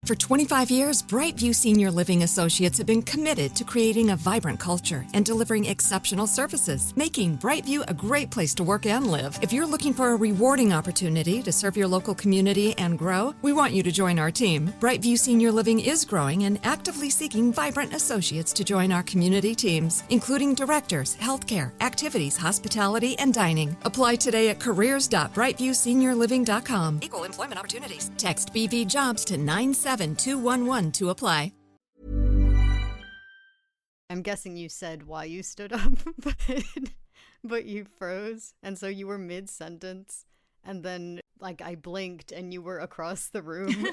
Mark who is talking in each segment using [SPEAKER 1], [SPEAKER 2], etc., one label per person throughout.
[SPEAKER 1] For 25 years, Brightview Senior Living Associates have been committed to creating a vibrant culture and delivering exceptional services, making Brightview a great place to work and live. If you're looking for a rewarding opportunity to serve your local community and grow, we want you to join our team. Brightview Senior Living is growing and actively seeking vibrant associates to join our community teams, including directors, healthcare, activities, hospitality, and dining. Apply today at careers.brightviewseniorliving.com. Equal employment opportunities. Text BV Jobs to 97211 to apply.
[SPEAKER 2] I'm guessing you said why you stood up, but you froze, and so you were mid-sentence, and then, I blinked, and you were across the room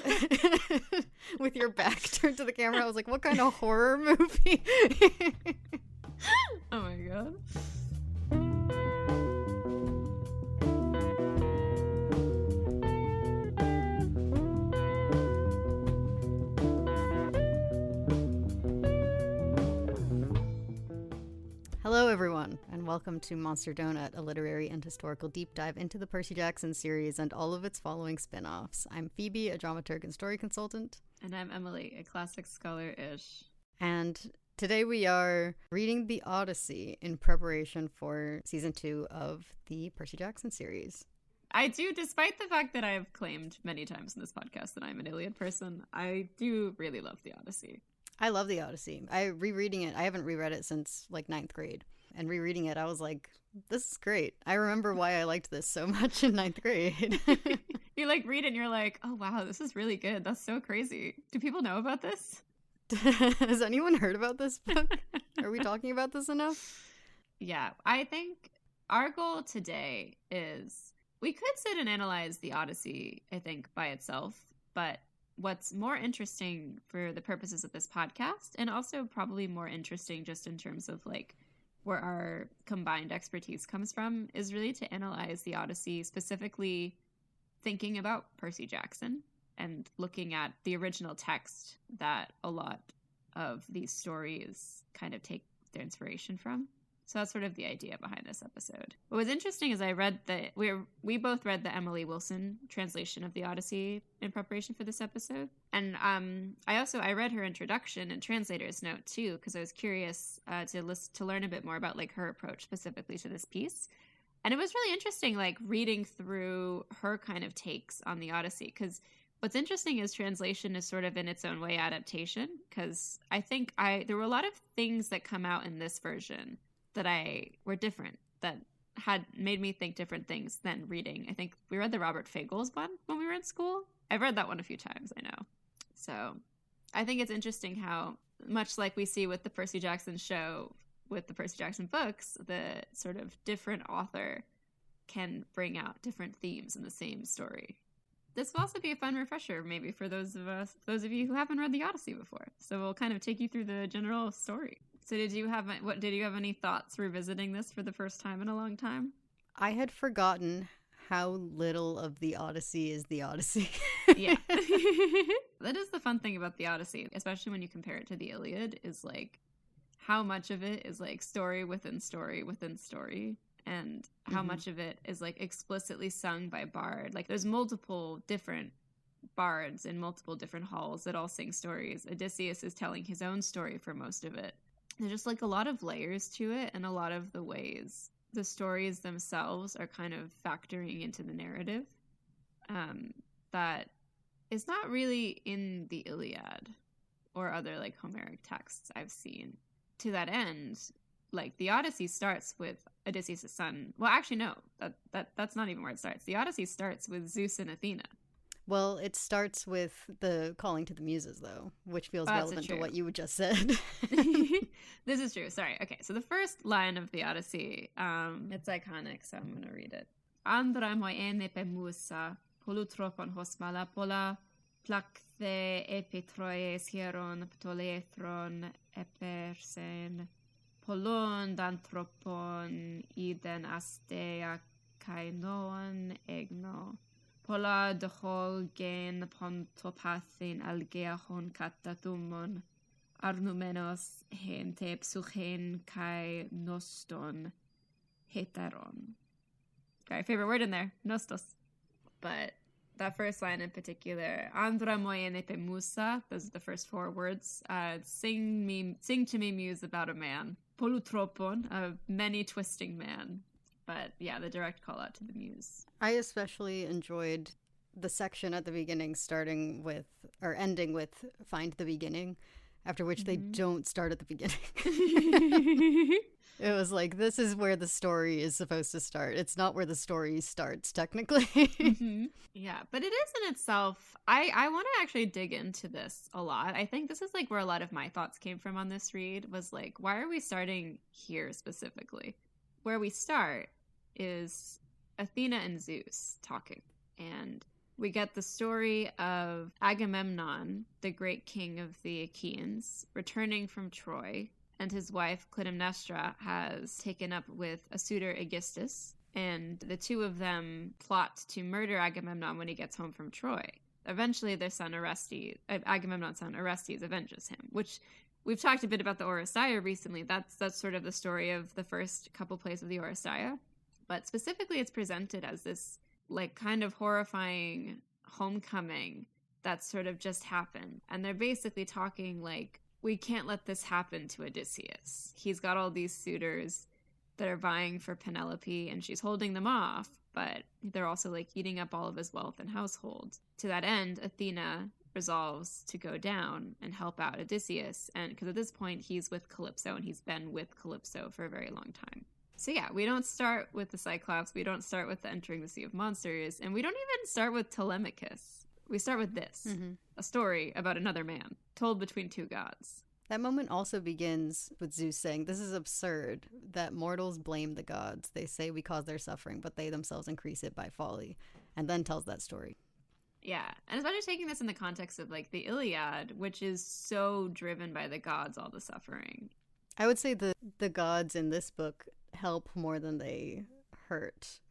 [SPEAKER 2] with your back turned to the camera. I was like, what kind of horror movie?
[SPEAKER 3] Oh my god.
[SPEAKER 2] Hello, everyone, and welcome to Monster Donut, a literary and historical deep dive into the Percy Jackson series and all of its following spin-offs. I'm Phoebe, a dramaturg and story consultant.
[SPEAKER 3] And I'm Emily, a classic scholar-ish.
[SPEAKER 2] And today we are reading the Odyssey in preparation for season 2 of the Percy Jackson series.
[SPEAKER 3] I do, despite the fact that I have claimed many times in this podcast that I'm an Iliad person, I do really love the Odyssey.
[SPEAKER 2] I love the Odyssey. Rereading it, I haven't reread it since ninth grade. And rereading it, I was like, this is great. I remember why I liked this so much in ninth grade.
[SPEAKER 3] You read it and you're like, oh wow, this is really good. That's so crazy. Do people know about this?
[SPEAKER 2] Has anyone heard about this book? Are we talking about this enough?
[SPEAKER 3] Yeah, I think our goal today is we could sit and analyze the Odyssey, I think, by itself, but what's more interesting for the purposes of this podcast, and also probably more interesting just in terms of where our combined expertise comes from, is really to analyze the Odyssey, specifically thinking about Percy Jackson and looking at the original text that a lot of these stories kind of take their inspiration from. So that's sort of the idea behind this episode. What was interesting is I read we both read the Emily Wilson translation of the Odyssey in preparation for this episode. And I read her introduction and translator's note too, because I was curious to learn a bit more about her approach specifically to this piece. And it was really interesting reading through her kind of takes on the Odyssey, because what's interesting is translation is sort of in its own way adaptation, because I think there were a lot of things that come out in this version that were different, that had made me think different things than reading. I think we read the Robert Fagles one when we were in school. I've read that one a few times, I know. So I think it's interesting how, much like we see with the Percy Jackson show, with the Percy Jackson books, the sort of different author can bring out different themes in the same story. This will also be a fun refresher, maybe, for those of you who haven't read the Odyssey before. So we'll kind of take you through the general story. So did you have any thoughts revisiting this for the first time in a long time?
[SPEAKER 2] I had forgotten how little of the Odyssey is the Odyssey.
[SPEAKER 3] Yeah. That is the fun thing about the Odyssey, especially when you compare it to the Iliad, is how much of it is story within story within story, and how much of it is explicitly sung by bard. There's multiple different bards in multiple different halls that all sing stories. Odysseus is telling his own story for most of it. There's just a lot of layers to it, and a lot of the ways the stories themselves are kind of factoring into the narrative that is not really in the Iliad or other Homeric texts I've seen. To that end, the Odyssey starts with Odysseus' son. Well, actually, no, that's not even where it starts. The Odyssey starts with Zeus and Athena.
[SPEAKER 2] Well, it starts with the calling to the muses, though, which feels relevant to what you just said.
[SPEAKER 3] This is true. Sorry. Okay, so the first line of the Odyssey, it's iconic, so I'm going to read it. Andra moene pe musa, polutropon hos malapola, plakthe epitroies hieron ptolethron epersen, polon dantropon iden astea kainoon egno. Pola dechol gen pontopathin algeachon katatumon, arnumenos hen te psuchen kai noston heteron. Okay, favorite word in there, nostos. But that first line in particular, Andra moyene pe musa, those are the first 4 words. Sing to me, muse, about a man. Polutropon, a many twisting man. But yeah, the direct call out to the muse.
[SPEAKER 2] I especially enjoyed the section at the beginning starting with, or ending with, find the beginning, after which they don't start at the beginning. It was like, this is where the story is supposed to start. It's not where the story starts, technically.
[SPEAKER 3] Yeah, but it is in itself. I want to actually dig into this a lot. I think this is like where a lot of my thoughts came from on this read, was like, why are we starting here specifically? Where we start is Athena and Zeus talking. And we get the story of Agamemnon, the great king of the Achaeans, returning from Troy. And his wife, Clytemnestra, has taken up with a suitor, Aegisthus, and the two of them plot to murder Agamemnon when he gets home from Troy. Eventually, their son, Agamemnon's son, Orestes, avenges him, which we've talked a bit about the Odyssey recently. That's sort of the story of the first couple plays of the Odyssey. But specifically, it's presented as this, like, kind of horrifying homecoming that sort of just happened. And they're basically talking like, we can't let this happen to Odysseus. He's got all these suitors that are vying for Penelope, and she's holding them off, but they're also like eating up all of his wealth and household. To that end, Athena resolves to go down and help out Odysseus, and because at this point he's with Calypso, and he's been with Calypso for a very long time. So yeah, we don't start with the Cyclops, we don't start with the entering the Sea of Monsters, and we don't even start with Telemachus. We start with this, a story about another man, told between 2 gods.
[SPEAKER 2] That moment also begins with Zeus saying, this is absurd, that mortals blame the gods. They say we cause their suffering, but they themselves increase it by folly. And then tells that story.
[SPEAKER 3] Yeah, and especially taking this in the context of, like, the Iliad, which is so driven by the gods, all the suffering.
[SPEAKER 2] I would say the gods in this book help more than they hurt.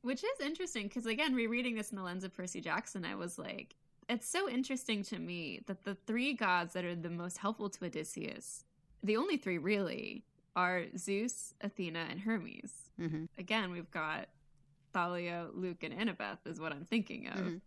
[SPEAKER 3] Which is interesting, because, again, rereading this in the lens of Percy Jackson, I was like, it's so interesting to me that the 3 gods that are the most helpful to Odysseus, the only 3 really, are Zeus, Athena, and Hermes. Again, we've got Thalia, Luke, and Annabeth is what I'm thinking of.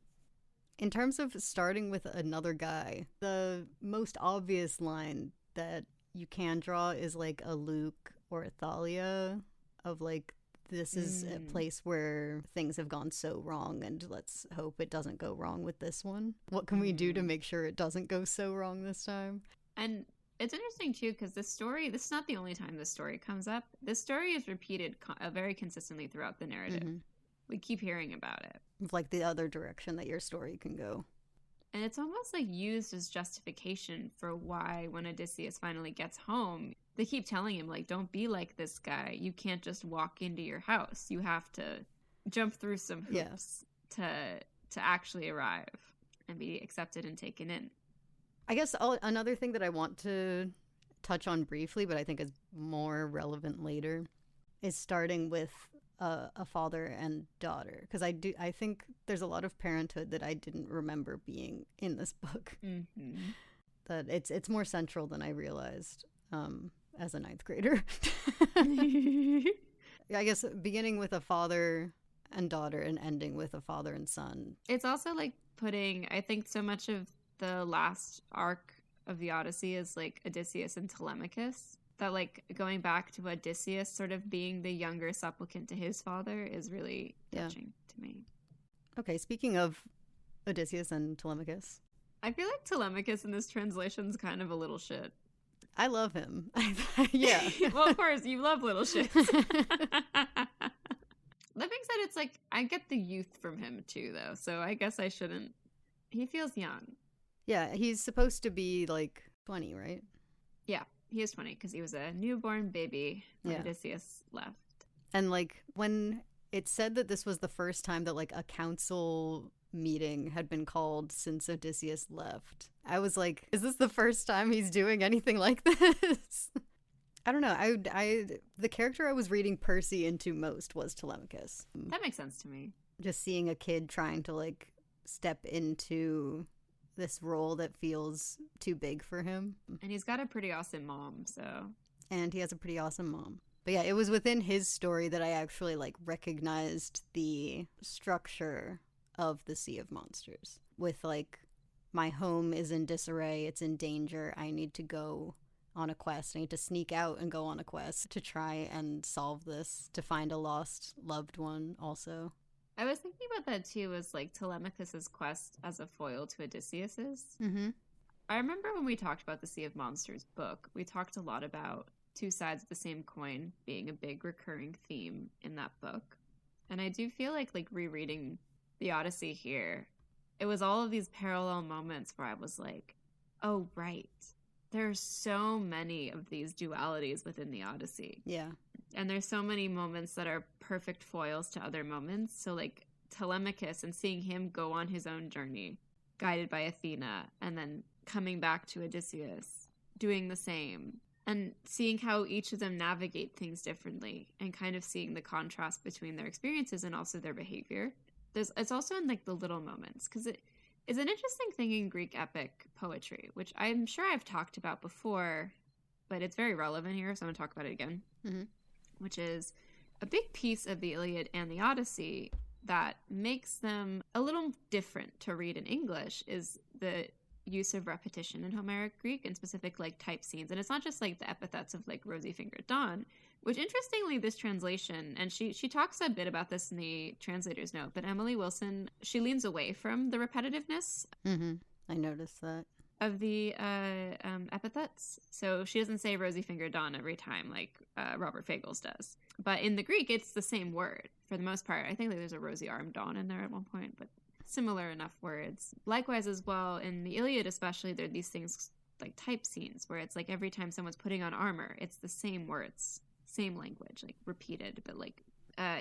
[SPEAKER 2] In terms of starting with another guy, the most obvious line that you can draw is like a Luke or a Thalia of like, this is a place where things have gone so wrong, and let's hope it doesn't go wrong with this one. What can we do to make sure it doesn't go so wrong this time?
[SPEAKER 3] And it's interesting, too, because this is not the only time this story comes up. This story is repeated very consistently throughout the narrative. We keep hearing about it.
[SPEAKER 2] Like the other direction that your story can go.
[SPEAKER 3] And it's almost like used as justification for why when Odysseus finally gets home, they keep telling him, like, don't be like this guy. You can't just walk into your house. You have to jump through some hoops to actually arrive and be accepted and taken in.
[SPEAKER 2] I guess another thing that I want to touch on briefly, but I think is more relevant later, is starting with a father and daughter, because I think there's a lot of parenthood that I didn't remember being in this book. That it's more central than I realized as a 9th grader. I guess beginning with a father and daughter and ending with a father and son.
[SPEAKER 3] It's also like putting, I think, so much of the last arc of the Odyssey is like Odysseus and Telemachus. That, like, going back to Odysseus sort of being the younger supplicant to his father is really touching to me.
[SPEAKER 2] Okay, speaking of Odysseus and Telemachus.
[SPEAKER 3] I feel like Telemachus in this translation's kind of a little shit.
[SPEAKER 2] I love him. Yeah.
[SPEAKER 3] Well, of course, you love little shits. That being said, it's like, I get the youth from him too, though, so I guess I shouldn't. He feels young.
[SPEAKER 2] Yeah, he's supposed to be, like, 20, right?
[SPEAKER 3] Yeah. He is 20 because he was a newborn baby when Odysseus left.
[SPEAKER 2] And, like, when it said that this was the first time that, like, a council meeting had been called since Odysseus left, I was like, is this the first time he's doing anything like this? I don't know. The character I was reading Percy into most was Telemachus.
[SPEAKER 3] That makes sense to me.
[SPEAKER 2] Just seeing a kid trying to, like, step into this role that feels too big for him.
[SPEAKER 3] And he's got a pretty awesome mom, so.
[SPEAKER 2] And he has a pretty awesome mom. But yeah, it was within his story that I actually, like, recognized the structure of the Sea of Monsters. With like, my home is in disarray, it's in danger, I need to go on a quest. I need to sneak out and go on a quest to try and solve this, to find a lost loved one also.
[SPEAKER 3] I was thinking about that too, as like Telemachus's quest as a foil to Odysseus's.
[SPEAKER 2] Mm-hmm.
[SPEAKER 3] I remember when we talked about the Sea of Monsters book, we talked a lot about two sides of the same coin being a big recurring theme in that book. And I do feel like rereading the Odyssey here, it was all of these parallel moments where I was like, oh, right. There's so many of these dualities within the Odyssey.
[SPEAKER 2] Yeah.
[SPEAKER 3] And there's so many moments that are perfect foils to other moments. So like Telemachus and seeing him go on his own journey, guided by Athena, and then coming back to Odysseus, doing the same, and seeing how each of them navigate things differently, and kind of seeing the contrast between their experiences and also their behavior. It's also in like the little moments, because it is an interesting thing in Greek epic poetry, which I'm sure I've talked about before, but it's very relevant here, so I'm going to talk about it again, which is a big piece of the Iliad and the Odyssey that makes them a little different to read in English is the use of repetition in Homeric Greek and specific like type scenes. And it's not just like the epithets of like rosy-fingered dawn, which interestingly this translation, and she talks a bit about this in the translator's note, but Emily Wilson, she leans away from the repetitiveness.
[SPEAKER 2] I noticed that.
[SPEAKER 3] Of the epithets. So she doesn't say rosy-fingered dawn every time like Robert Fagles does. But in the Greek, it's the same word for the most part. I think there's a rosy-armed dawn in there at one point, but similar enough words. Likewise as well, in the Iliad especially, there are these things like type scenes where it's like every time someone's putting on armor, it's the same words, same language, like repeated, but like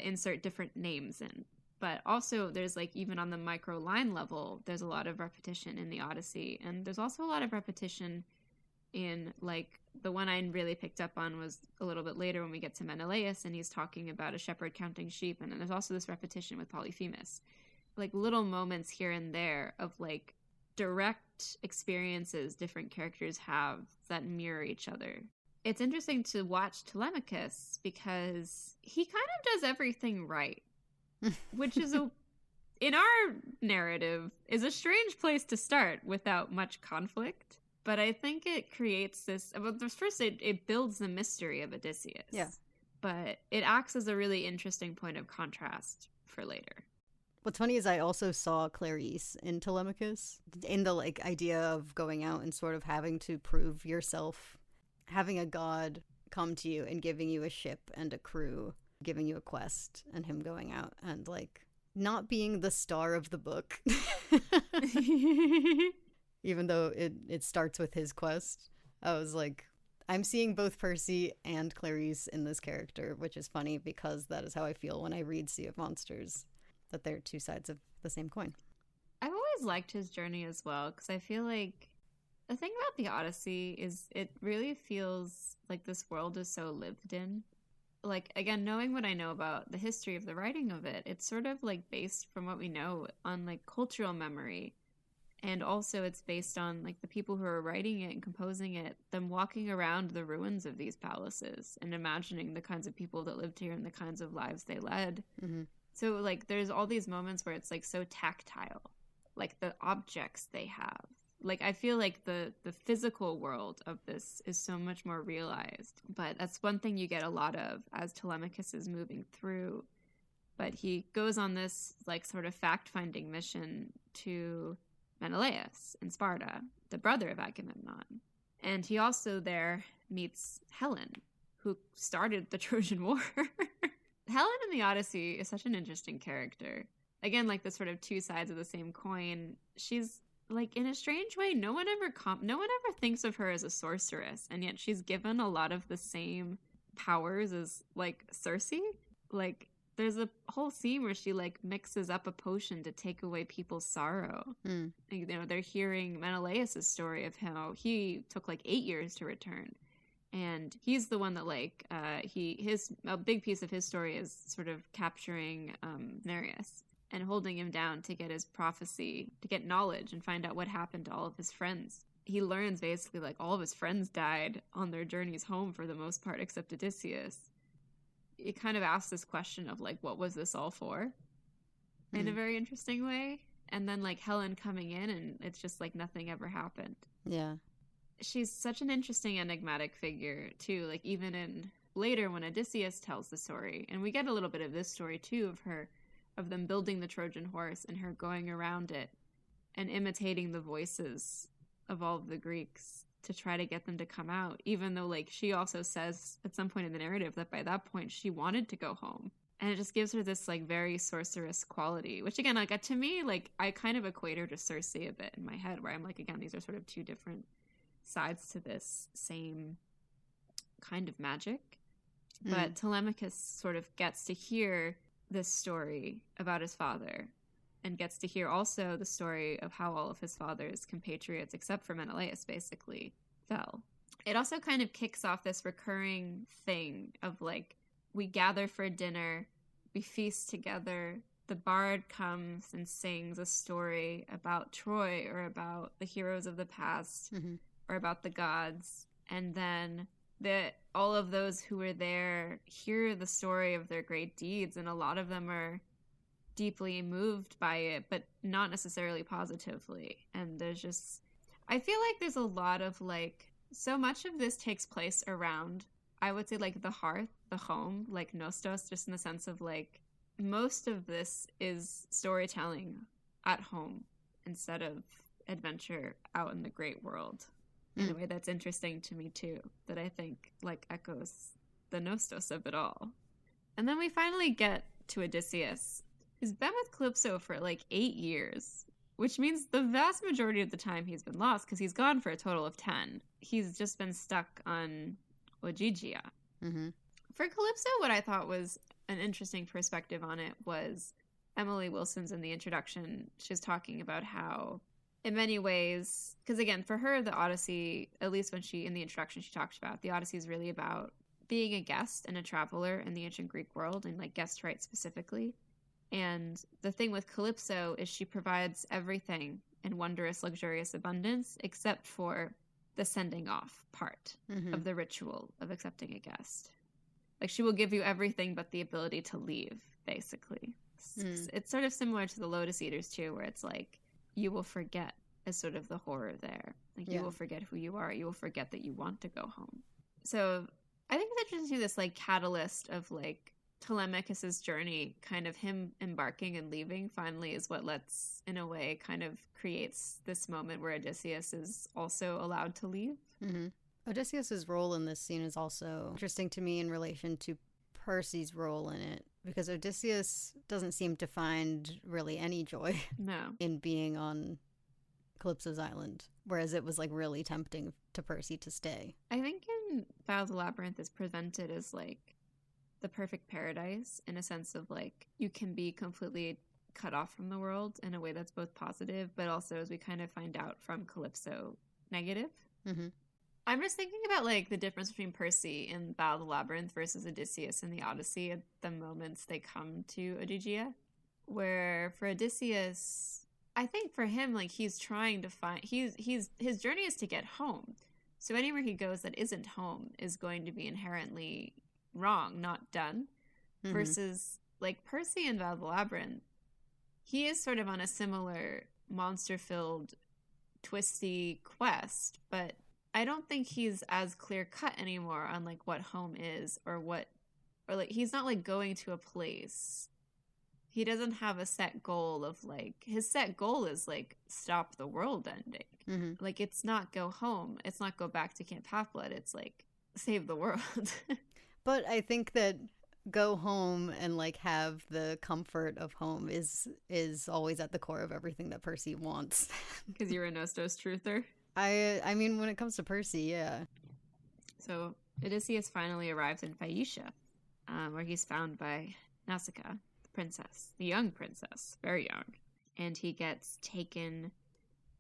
[SPEAKER 3] insert different names in. But also there's like even on the micro line level, there's a lot of repetition in the Odyssey. And there's also a lot of repetition in like the one I really picked up on was a little bit later when we get to Menelaus and he's talking about a shepherd counting sheep. And then there's also this repetition with Polyphemus. Like little moments here and there of like direct experiences different characters have that mirror each other. It's interesting to watch Telemachus because he kind of does everything right. Which is in our narrative is a strange place to start without much conflict, but I think it creates this. Well, first, it builds the mystery of Odysseus.
[SPEAKER 2] Yeah,
[SPEAKER 3] but it acts as a really interesting point of contrast for later.
[SPEAKER 2] What's funny is I also saw Clarice in Telemachus, in the like idea of going out and sort of having to prove yourself, having a god come to you and giving you a ship and a crew, giving you a quest, and him going out and like not being the star of the book. Even though it starts with his quest. I was like, I'm seeing both Percy and Clarice in this character, which is funny because that is how I feel when I read Sea of Monsters, that they're two sides of the same coin.
[SPEAKER 3] I've always liked his journey as well, because I feel like the thing about the Odyssey is it really feels like this world is so lived in. Like, again, knowing what I know about the history of the writing of it, it's sort of like based from what we know on like cultural memory. And also it's based on like the people who are writing it and composing it, them walking around the ruins of these palaces and imagining the kinds of people that lived here and the kinds of lives they led.
[SPEAKER 2] Mm-hmm.
[SPEAKER 3] So like there's all these moments where it's like so tactile, like the objects they have. Like, I feel like the physical world of this is so much more realized. But that's one thing you get a lot of as Telemachus is moving through. But he goes on this, like, sort of fact-finding mission to Menelaus in Sparta, the brother of Agamemnon. And he also there meets Helen, who started the Trojan War. Helen in the Odyssey is such an interesting character. Again, like the sort of two sides of the same coin. She's like, in a strange way, no one ever thinks of her as a sorceress, and yet she's given a lot of the same powers as like Circe. Like, there's a whole scene where she like mixes up a potion to take away people's sorrow. You know, they're hearing Menelaus' story of how he took like 8 years to return, and he's the one that like a big piece of his story is sort of capturing Nereus and holding him down to get his prophecy, to get knowledge and find out what happened to all of his friends. He learns basically like all of his friends died on their journeys home for the most part, except Odysseus. It kind of asks this question of like, what was this all for? in a very interesting way. And then like Helen coming in and it's just like nothing ever happened.
[SPEAKER 2] Yeah.
[SPEAKER 3] She's such an interesting enigmatic figure too, like even in later when Odysseus tells the story, and we get a little bit of this story too of them building the Trojan horse and her going around it and imitating the voices of all of the Greeks to try to get them to come out, even though like she also says at some point in the narrative that by that point she wanted to go home. And it just gives her this like very sorceress quality, which again, like to me, like I kind of equate her to Circe a bit in my head, where I'm like, again, these are sort of two different sides to this same kind of magic. But Telemachus sort of gets to hear this story about his father and gets to hear also the story of how all of his father's compatriots, except for Menelaus, basically fell. It also kind of kicks off this recurring thing of like, we gather for dinner, we feast together, the bard comes and sings a story about Troy or about the heroes of the past or about the gods, and then all of those who were there hear the story of their great deeds, and a lot of them are deeply moved by it, but not necessarily positively. And there's just, I feel like there's a lot of like, so much of this takes place around, I would say like the hearth, the home, like nostos, just in the sense of like, most of this is storytelling at home instead of adventure out in the great world. In a way that's interesting to me too, that I think like echoes the nostos of it all. And then we finally get to Odysseus, who's been with Calypso for like 8 years, which means the vast majority of the time he's been lost, because he's gone for a total of 10. He's just been stuck on Ogygia. For Calypso, what I thought was an interesting perspective on it was Emily Wilson's in the introduction. She's talking about how in many ways, because again, for her, the Odyssey, at least when in the introduction, she talks about the Odyssey is really about being a guest and a traveler in the ancient Greek world, and like guest rights specifically. And the thing with Calypso is she provides everything in wondrous, luxurious abundance, except for the sending off part of the ritual of accepting a guest. Like she will give you everything but the ability to leave, basically. It's sort of similar to the Lotus Eaters too, where it's like, you will forget as sort of the horror there. Like you will forget who you are. You will forget that you want to go home. So I think it's interesting, this like catalyst of like Telemachus's journey, kind of him embarking and leaving finally is what lets, in a way, kind of creates this moment where Odysseus is also allowed to leave.
[SPEAKER 2] Odysseus's role in this scene is also interesting to me in relation to Percy's role in it, because Odysseus doesn't seem to find really any joy in being on Calypso's island, whereas it was like really tempting to Percy to stay.
[SPEAKER 3] I think in Battle of the Labyrinth is presented as like the perfect paradise, in a sense of like you can be completely cut off from the world in a way that's both positive, but also, as we kind of find out from Calypso, negative. I'm just thinking about like the difference between Percy in Battle of the Labyrinth versus Odysseus in the Odyssey at the moments they come to Ogygia, where for Odysseus, I think for him, like he's trying to find, his journey is to get home. So anywhere he goes that isn't home is going to be inherently wrong, not done. Versus like Percy in Battle of the Labyrinth, he is sort of on a similar monster-filled, twisty quest, but I don't think he's as clear-cut anymore on like what home is or like he's not like going to a place. He doesn't have a set goal of like, his set goal is like stop the world ending. Like it's not go home, it's not go back to Camp Half-Blood, it's like save the world.
[SPEAKER 2] But I think that go home and like have the comfort of home is always at the core of everything that Percy wants.
[SPEAKER 3] Because you're a Nostos truther.
[SPEAKER 2] I mean, when it comes to Percy, yeah.
[SPEAKER 3] So Odysseus finally arrives in Phaeacia, where he's found by Nausicaa, the princess, the young princess, very young. And he gets taken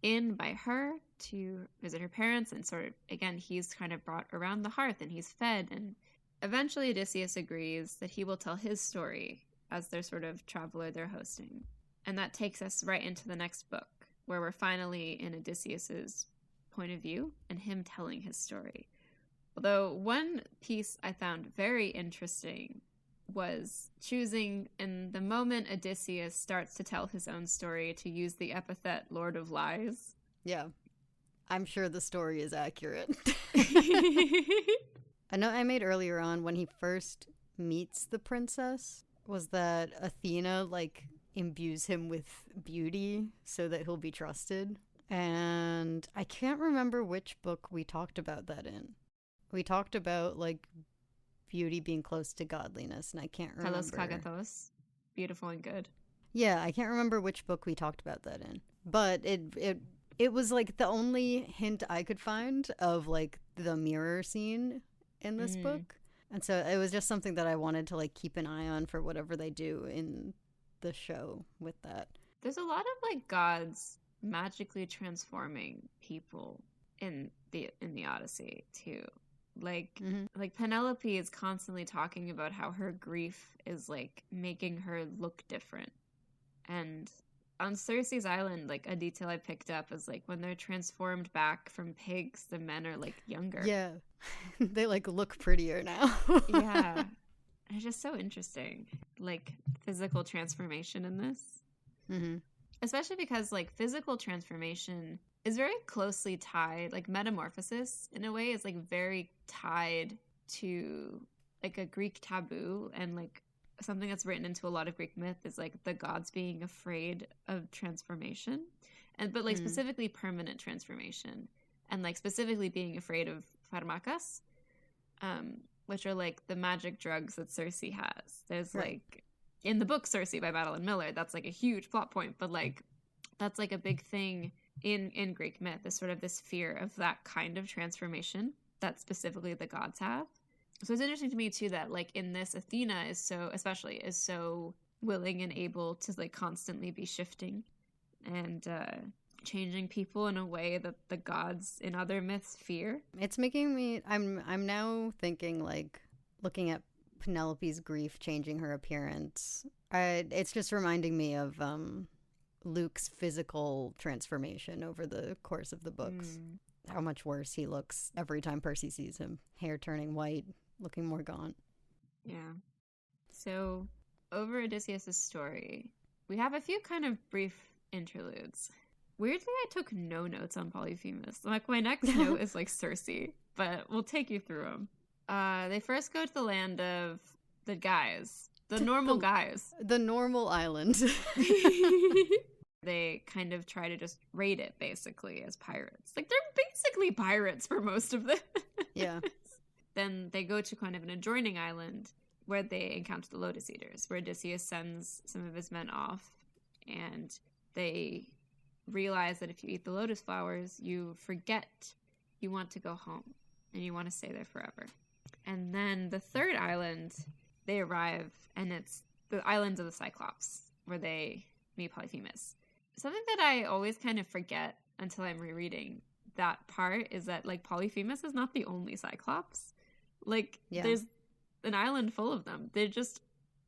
[SPEAKER 3] in by her to visit her parents, and sort of, again, he's kind of brought around the hearth and he's fed, and eventually Odysseus agrees that he will tell his story as their sort of traveler they're hosting. And that takes us right into the next book, where we're finally in Odysseus's point of view and him telling his story. Although one piece I found very interesting was choosing, in the moment Odysseus starts to tell his own story, to use the epithet Lord of Lies.
[SPEAKER 2] Yeah. I'm sure the story is accurate. A note I made earlier on when he first meets the princess was that Athena, like, imbues him with beauty so that he'll be trusted. And I can't remember which book we talked about that in. We talked about, like, beauty being close to godliness, and I can't remember.
[SPEAKER 3] Telos Kagathos, beautiful and good.
[SPEAKER 2] Yeah, I can't remember which book we talked about that in. But it was, like, the only hint I could find of, like, the mirror scene in this book. And so it was just something that I wanted to, like, keep an eye on for whatever they do in the show with that.
[SPEAKER 3] There's a lot of, like, gods magically transforming people in the Odyssey too. Like like Penelope is constantly talking about how her grief is, like, making her look different. And on Circe's island, like, a detail I picked up is, like, when they're transformed back from pigs, the men are, like, younger.
[SPEAKER 2] Yeah. They, like, look prettier now.
[SPEAKER 3] Yeah. It's just so interesting, like, physical transformation in this. Especially because, like, physical transformation is very closely tied, like, metamorphosis in a way is, like, very tied to, like, a Greek taboo, and, like, something that's written into a lot of Greek myth is, like, the gods being afraid of transformation, but like specifically permanent transformation, and, like, specifically being afraid of pharmakas, which are, like, the magic drugs that Circe has. There's like in the book Circe by Madeline Miller, that's, like, a huge plot point, but, like, that's, like, a big thing in Greek myth, is sort of this fear of that kind of transformation that specifically the gods have. So it's interesting to me too that, like, in this, Athena is so willing and able to, like, constantly be shifting and changing people in a way that the gods in other myths fear.
[SPEAKER 2] It's making me I'm now thinking, like, looking at Penelope's grief changing her appearance. It's just reminding me of Luke's physical transformation over the course of the books. How much worse he looks every time Percy sees him. Hair turning white, looking more gaunt.
[SPEAKER 3] Yeah. So, over Odysseus' story, we have a few kind of brief interludes. Weirdly, I took no notes on Polyphemus. Like, my next note is, like, Circe, but we'll take you through them. They first go to the land of the guys. The normal guys.
[SPEAKER 2] The normal island.
[SPEAKER 3] They kind of try to just raid it, basically, as pirates. Like, they're basically pirates for most of this.
[SPEAKER 2] Yeah.
[SPEAKER 3] Then they go to kind of an adjoining island where they encounter the Lotus Eaters, where Odysseus sends some of his men off, and they realize that if you eat the lotus flowers, you forget you want to go home, and you want to stay there forever. And then the third island, they arrive, and it's the islands of the Cyclops, where they meet Polyphemus. Something that I always kind of forget until I'm rereading that part is that, like, Polyphemus is not the only Cyclops. Like, there's an island full of them. They just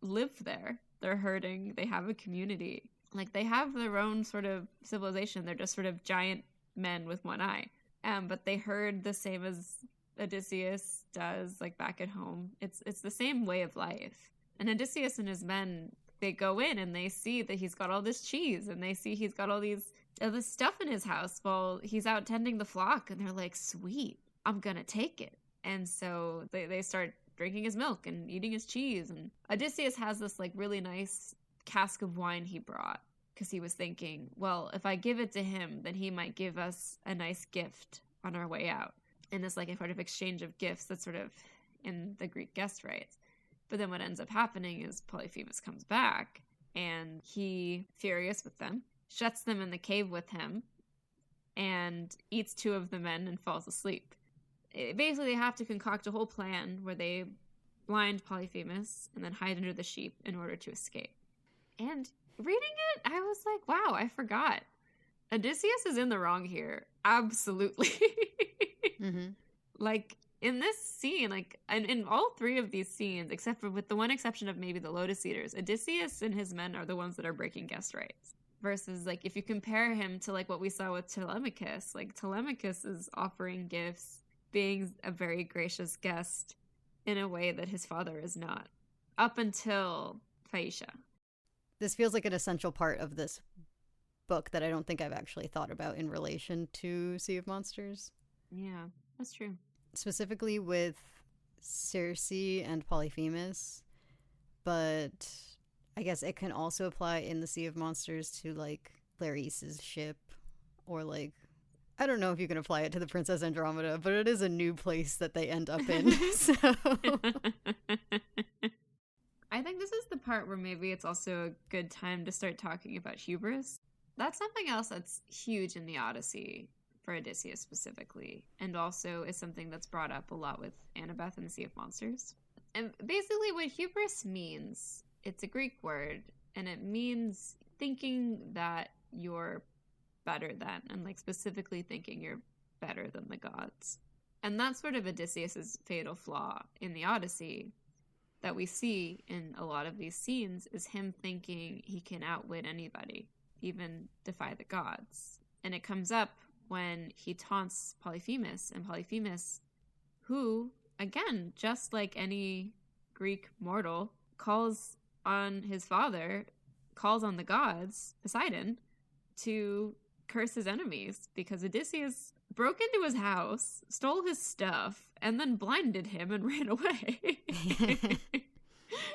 [SPEAKER 3] live there. They're herding. They have a community. Like, they have their own sort of civilization. They're just sort of giant men with one eye. But they herd the same as Odysseus does, like, back at home. It's the same way of life. And Odysseus and his men, they go in and they see that he's got all this cheese, and they see he's got all this stuff in his house while he's out tending the flock, and they're like, sweet, I'm gonna take it. And so they start drinking his milk and eating his cheese, and Odysseus has this, like, really nice cask of wine he brought, because he was thinking, well, if I give it to him, then he might give us a nice gift on our way out. And this, like, a sort of exchange of gifts that's sort of in the Greek guest rites. But then what ends up happening is Polyphemus comes back, and he, furious with them, shuts them in the cave with him, and eats 2 of the men and falls asleep. Basically, they have to concoct a whole plan where they blind Polyphemus and then hide under the sheep in order to escape. And reading it, I was like, wow, I forgot. Odysseus is in the wrong here. Absolutely. Like, in this scene, like, and in all 3 of these scenes, except for with the one exception of maybe the Lotus Eaters, Odysseus and his men are the ones that are breaking guest rights. Versus, like, if you compare him to, like, what we saw with Telemachus, like, Telemachus is offering gifts, being a very gracious guest in a way that his father is not. up until Phaeacia.
[SPEAKER 2] This feels like an essential part of this book that I don't think I've actually thought about in relation to Sea of Monsters.
[SPEAKER 3] Yeah, that's true.
[SPEAKER 2] Specifically with Circe and Polyphemus, but I guess it can also apply in the Sea of Monsters to like Clarice's ship, or like, I don't know if you can apply it to the Princess Andromeda, but it is a new place that they end up in. So
[SPEAKER 3] I think this is the part where maybe it's also a good time to start talking about hubris. That's something else that's huge in the Odyssey for Odysseus specifically, and also is something that's brought up a lot with Annabeth in the Sea of Monsters. And basically what hubris means, it's a Greek word, and it means thinking that you're better than, and like specifically thinking you're better than the gods. And that's sort of Odysseus's fatal flaw in the Odyssey that we see in a lot of these scenes, is him thinking he can outwit anybody, even defy the gods. And it comes up when he taunts Polyphemus, and Polyphemus, who, again, just like any Greek mortal, calls on his father, calls on the gods, Poseidon, to curse his enemies, because Odysseus broke into his house, stole his stuff, and then blinded him and ran away.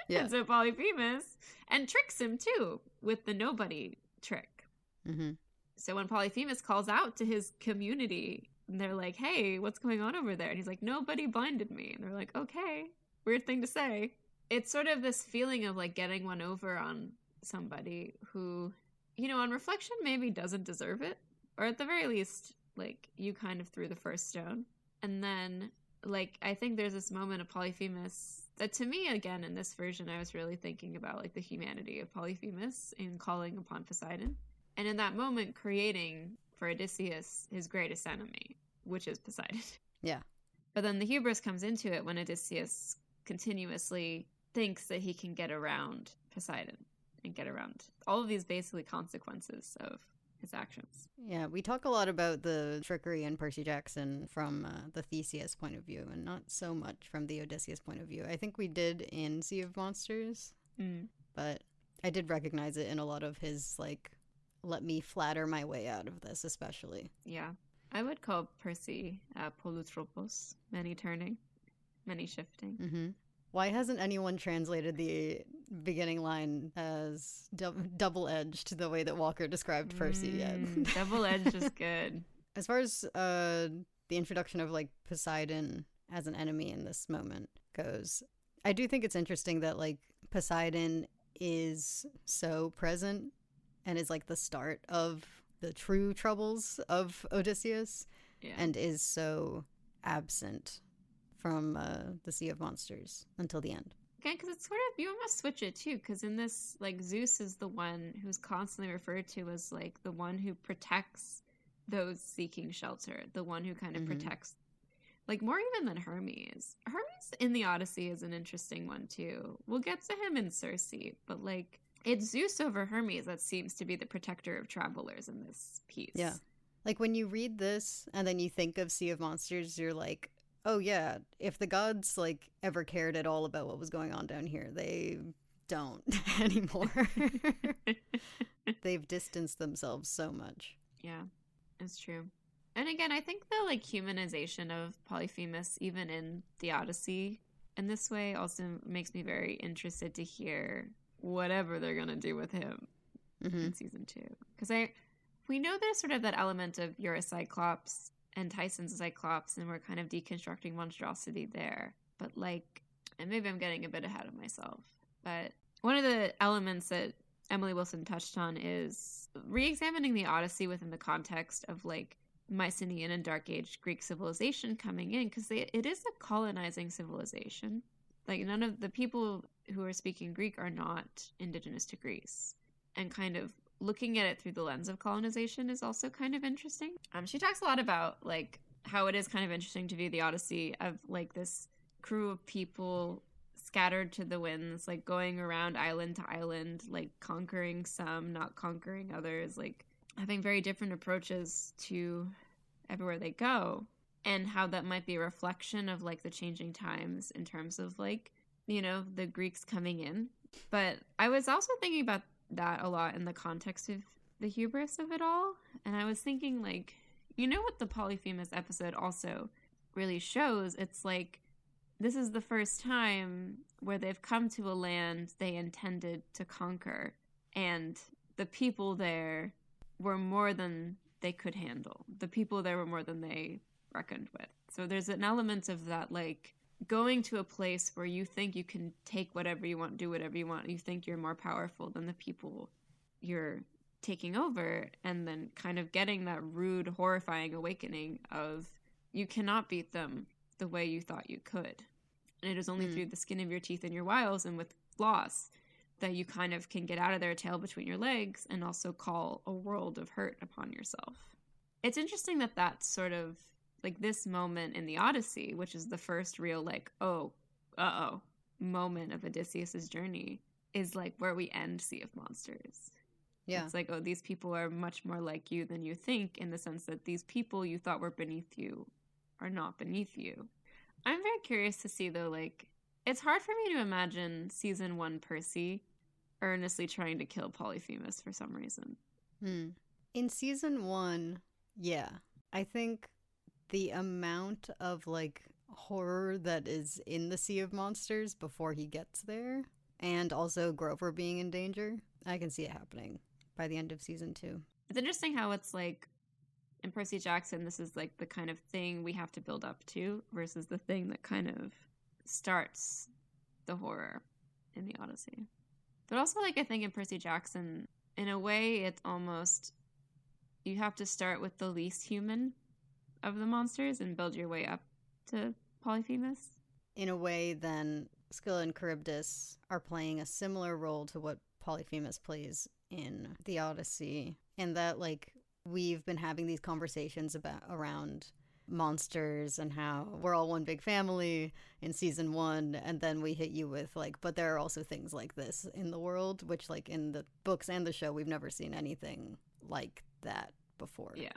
[SPEAKER 2] Yeah.
[SPEAKER 3] And so Polyphemus, and tricks him too, with the nobody trick.
[SPEAKER 2] Mm-hmm.
[SPEAKER 3] So when Polyphemus calls out to his community, and they're like, hey, what's going on over there? And he's like, nobody blinded me. And they're like, okay, weird thing to say. It's sort of this feeling of like getting one over on somebody who, you know, on reflection maybe doesn't deserve it. Or at the very least, like, you kind of threw the first stone. And then, like, I think there's this moment of Polyphemus that, to me, again, in this version, I was really thinking about, like, the humanity of Polyphemus in calling upon Poseidon. And in that moment, creating for Odysseus his greatest enemy, which is Poseidon.
[SPEAKER 2] Yeah.
[SPEAKER 3] But then the hubris comes into it when Odysseus continuously thinks that he can get around Poseidon and get around all of these basically consequences of his actions.
[SPEAKER 2] Yeah, we talk a lot about the trickery in Percy Jackson from the Theseus point of view, and not so much from the Odysseus point of view. I think we did in Sea of Monsters, but I did recognize it in a lot of his, like, let me flatter my way out of this, especially.
[SPEAKER 3] Yeah. I would call Percy polutropos, many turning, many shifting.
[SPEAKER 2] Mm-hmm. Why hasn't anyone translated the beginning line as double-edged the way that Walker described Percy yet?
[SPEAKER 3] Double-edged is good.
[SPEAKER 2] As far as the introduction of, like, Poseidon as an enemy in this moment goes, I do think it's interesting that, like, Poseidon is so present and is, like, the start of the true troubles of Odysseus, and is so absent from the Sea of Monsters until the end.
[SPEAKER 3] Again, because it's sort of, you almost switch it too, because in this, like, Zeus is the one who's constantly referred to as, like, the one who protects those seeking shelter, the one who kind of protects, like, more even than Hermes. Hermes in the Odyssey is an interesting one too. We'll get to him in Circe, but, like, it's Zeus over Hermes that seems to be the protector of travelers in this piece.
[SPEAKER 2] Yeah. Like, when you read this and then you think of Sea of Monsters, you're like, oh yeah, if the gods, like, ever cared at all about what was going on down here, they don't anymore. They've distanced themselves so much.
[SPEAKER 3] Yeah, it's true. And again, I think the, like, humanization of Polyphemus, even in the Odyssey, in this way also makes me very interested to hear whatever they're going to do with him in season 2. Because we know there's sort of that element of you're a Cyclops and Tyson's a Cyclops, and we're kind of deconstructing monstrosity there. But, like, and maybe I'm getting a bit ahead of myself, but one of the elements that Emily Wilson touched on is re-examining the Odyssey within the context of, like, Mycenaean and Dark Age Greek civilization coming in, because it is a colonizing civilization. Like, none of the people who are speaking Greek are not indigenous to Greece. And kind of looking at it through the lens of colonization is also kind of interesting. She talks a lot about, like, how it is kind of interesting to view the Odyssey of, like, this crew of people scattered to the winds, like, going around island to island, like, conquering some, not conquering others, like, having very different approaches to everywhere they go. And how that might be a reflection of, like, the changing times in terms of, like, the Greeks coming in. But I was also thinking about that a lot in the context of the hubris of it all. And I was thinking, like, what the Polyphemus episode also really shows? It's like, this is the first time where they've come to a land they intended to conquer. And the people there were more than they could handle. The people there were more than they reckoned with. So there's an element of that, like, going to a place where you think you can take whatever you want, do whatever you want. You think you're more powerful than the people you're taking over, and then kind of getting that rude, horrifying awakening of you cannot beat them the way you thought you could. And it is only through the skin of your teeth and your wiles and with loss that you kind of can get out of their tail between your legs and also call a world of hurt upon yourself. It's interesting that that's sort of like this moment in the Odyssey, which is the first real like, moment of Odysseus's journey, is like where we end Sea of Monsters. Yeah. It's like, these people are much more like you than you think, in the sense that these people you thought were beneath you are not beneath you. I'm very curious to see, though, like, it's hard for me to imagine season 1 Percy earnestly trying to kill Polyphemus for some reason.
[SPEAKER 2] In season 1, yeah. I think the amount of, like, horror that is in the Sea of Monsters before he gets there, and also Grover being in danger, I can see it happening by the end of season 2.
[SPEAKER 3] It's interesting how it's like, in Percy Jackson, this is like the kind of thing we have to build up to versus the thing that kind of starts the horror in the Odyssey. But also, like, I think in Percy Jackson, in a way, it's almost, you have to start with the least human of the monsters and build your way up to Polyphemus.
[SPEAKER 2] In a way, then, Scylla and Charybdis are playing a similar role to what Polyphemus plays in the Odyssey, in that, like, we've been having these conversations around monsters and how we're all one big family in season 1, and then we hit you with, like, but there are also things like this in the world, which, like, in the books and the show, we've never seen anything like that before.
[SPEAKER 3] Yeah.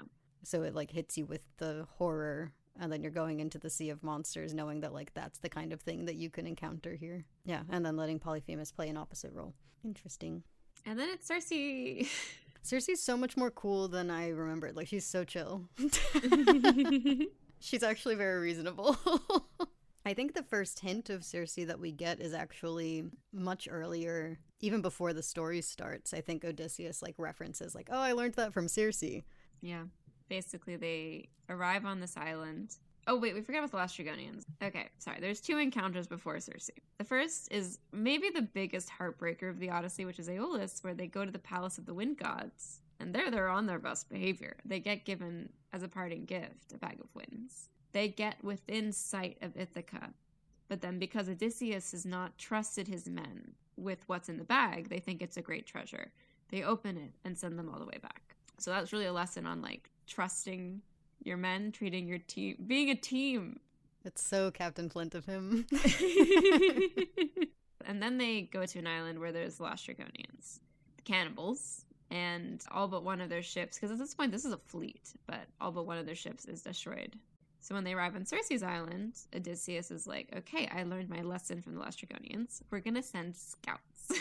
[SPEAKER 2] So it, like, hits you with the horror, and then you're going into the Sea of Monsters knowing that, like, that's the kind of thing that you can encounter here. Yeah, and then letting Polyphemus play an opposite role. Interesting.
[SPEAKER 3] And then it's Circe.
[SPEAKER 2] Circe's so much more cool than I remembered. Like, she's so chill. She's actually very reasonable. I think the first hint of Circe that we get is actually much earlier, even before the story starts. I think Odysseus, like, references, like, oh, I learned that from Circe.
[SPEAKER 3] Yeah. Basically, they arrive on this island. Oh, wait, we forgot about the Lastrygonians. Okay, sorry. There's 2 encounters before Circe. The first is maybe the biggest heartbreaker of the Odyssey, which is Aeolus, where they go to the Palace of the Wind Gods. And there they're on their best behavior. They get given, as a parting gift, a bag of winds. They get within sight of Ithaca. But then because Odysseus has not trusted his men with what's in the bag, they think it's a great treasure. They open it and send them all the way back. So that's really a lesson on, like, trusting your men, treating your team, being a team.
[SPEAKER 2] It's so Captain Flint of him.
[SPEAKER 3] And then they go to an island where there's the Lastrygonians, the cannibals, and all but one of their ships, because at this point this is a fleet, but all but one of their ships is destroyed. So when they arrive on Circe's island, Odysseus is like, okay, I learned my lesson from the Lastrygonians. We're going to send scouts.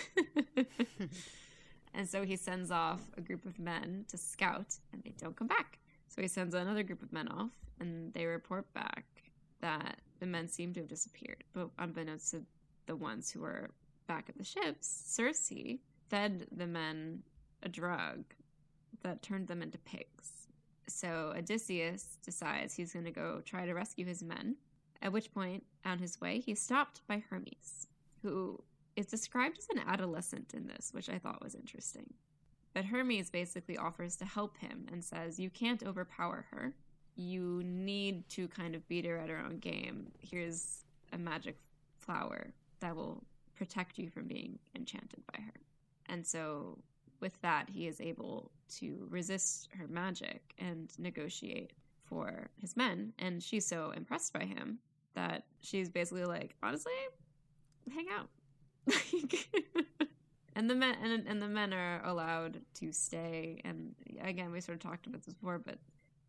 [SPEAKER 3] And so he sends off a group of men to scout, and they don't come back. So he sends another group of men off, and they report back that the men seem to have disappeared. But unbeknownst to the ones who are back at the ships, Circe fed the men a drug that turned them into pigs. So Odysseus decides he's going to go try to rescue his men, at which point, on his way, he's stopped by Hermes, who is described as an adolescent in this, which I thought was interesting. But Hermes basically offers to help him and says, you can't overpower her. You need to kind of beat her at her own game. Here's a magic flower that will protect you from being enchanted by her. And so with that, he is able to resist her magic and negotiate for his men. And she's so impressed by him that she's basically like, honestly, hang out. And the men are allowed to stay. And again, we sort of talked about this before, but